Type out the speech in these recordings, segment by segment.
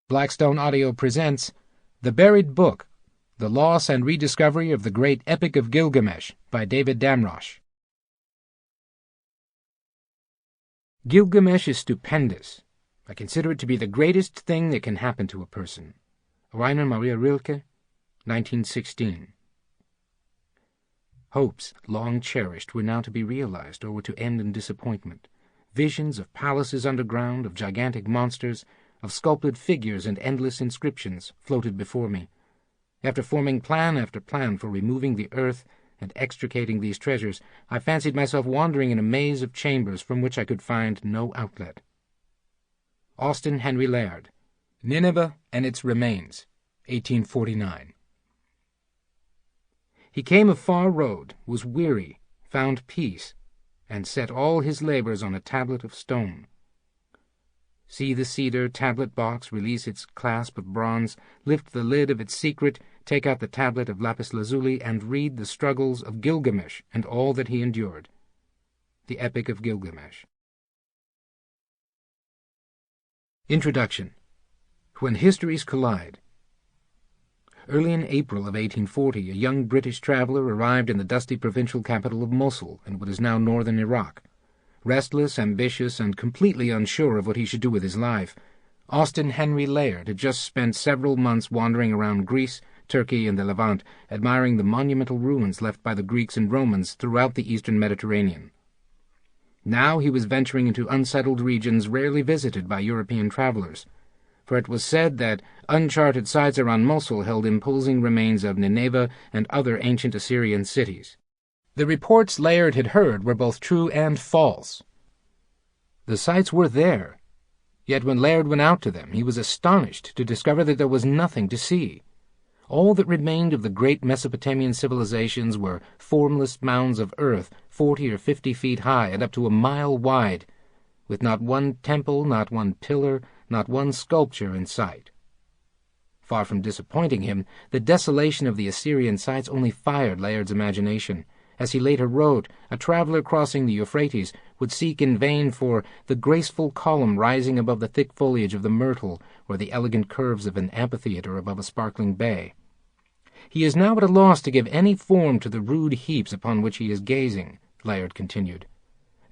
Blackstone Audio presents The Buried Book, The Loss and Rediscovery of the Great Epic of Gilgamesh by David Damrosch. Gilgamesh is stupendous. I consider it to be the greatest thing that can happen to a person. Rainer Maria Rilke, 1916. Hopes, long cherished, were now to be realized or were to end in disappointment. Visions of palaces underground, of gigantic monsters, of sculpted figures and endless inscriptions floated before me. After forming plan after plan for removing the earth and extricating these treasures, I fancied myself wandering in a maze of chambers from which I could find no outlet. Austen Henry Layard, Nineveh and Its Remains, 1849. He came a far road, was weary, found peace, and set all his labors on a tablet of stone. See the cedar tablet box release its clasp of bronze, lift the lid of its secret, take out the tablet of lapis lazuli, and read the struggles of Gilgamesh and all that he endured. The Epic of Gilgamesh. Introduction. When Histories Collide. Early in April of 1840, a young British traveler arrived in the dusty provincial capital of Mosul in what is now northern Iraq. Restless, ambitious, and completely unsure of what he should do with his life, Austen Henry Layard had just spent several months wandering around Greece, Turkey, and the Levant, admiring the monumental ruins left by the Greeks and Romans throughout the eastern Mediterranean. Now he was venturing into unsettled regions rarely visited by European travelers, for it was said that uncharted sites around Mosul held imposing remains of Nineveh and other ancient Assyrian cities. The reports Layard had heard were both true and false. The sites were there, yet when Layard went out to them, he was astonished to discover that there was nothing to see. All that remained of the great Mesopotamian civilizations were formless mounds of earth 40 or 50 feet high and up to a mile wide, with not one temple, not one pillar, not one sculpture in sight. Far from disappointing him, the desolation of the Assyrian sites only fired Layard's imagination. As he later wrote, a traveler crossing the Euphrates would seek in vain for the graceful column rising above the thick foliage of the myrtle or the elegant curves of an amphitheater above a sparkling bay. He is now at a loss to give any form to the rude heaps upon which he is gazing, Layard continued.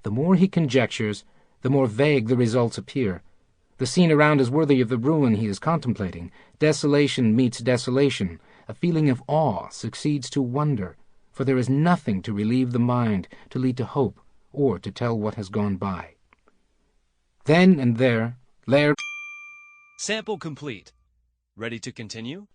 The more he conjectures, the more vague the results appear. The scene around is worthy of the ruin he is contemplating. Desolation meets desolation. A feeling of awe succeeds to wonder, for there is nothing to relieve the mind, to lead to hope, or to tell what has gone by. Then and there, Layard... Sample complete. Ready to continue?